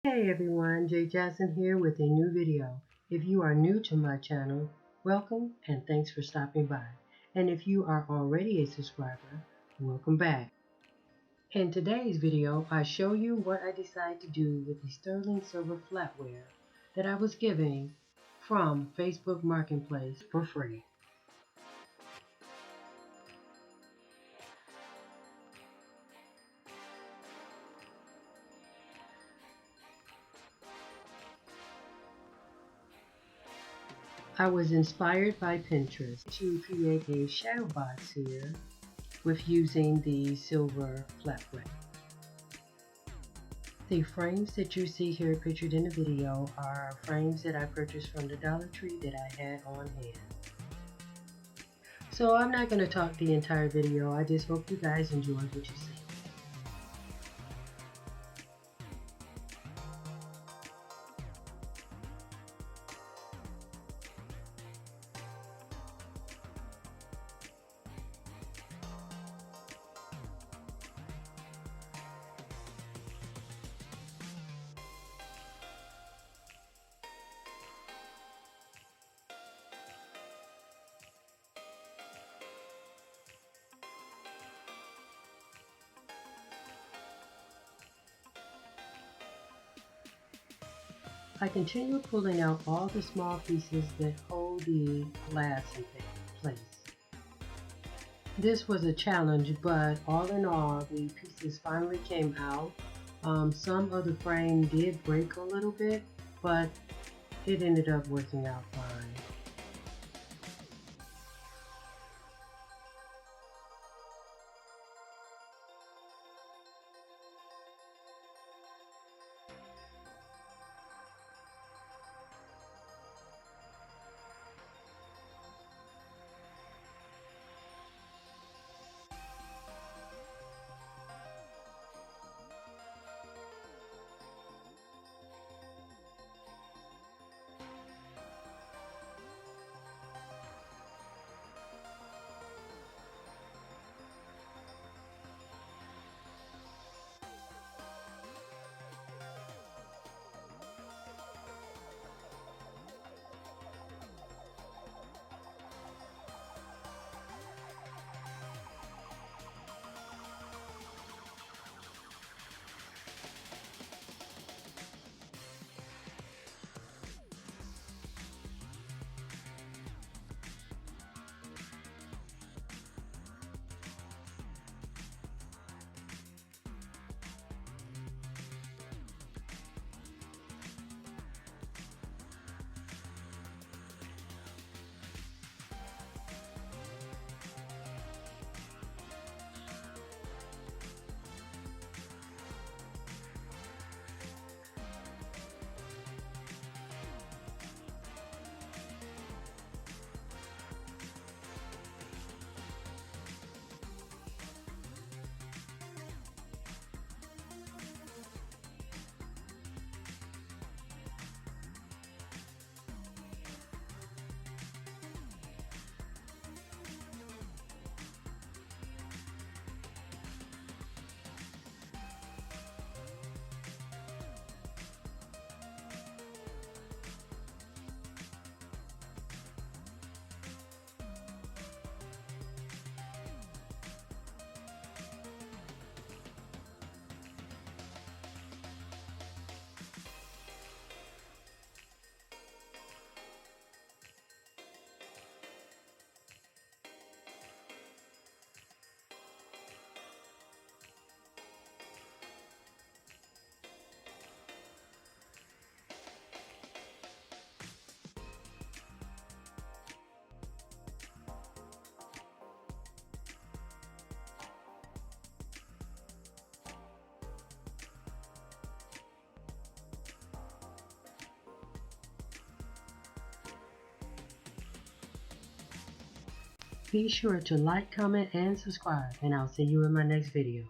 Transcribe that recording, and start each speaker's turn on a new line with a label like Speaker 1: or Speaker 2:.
Speaker 1: Hey everyone, Jay Jackson here with a new video. If you are new to my channel, welcome and thanks for stopping by. And if you are already a subscriber, welcome back. In today's video, I show you what I decided to do with the sterling silver flatware that I was giving from Facebook Marketplace for free. I was inspired by Pinterest to create a shadow box here with using the silver flatware. The frames that you see here pictured in the video are frames that I purchased from the Dollar Tree that I had on hand. So I'm not going to talk the entire video, I just hope you guys enjoy what you see. I continue pulling out all the small pieces that hold the glass in place. This was a challenge, but all in all, the pieces finally came out. Some of the frame did break a little bit, but it ended up working out fine. Be sure to like, comment, and subscribe, and I'll see you in my next video.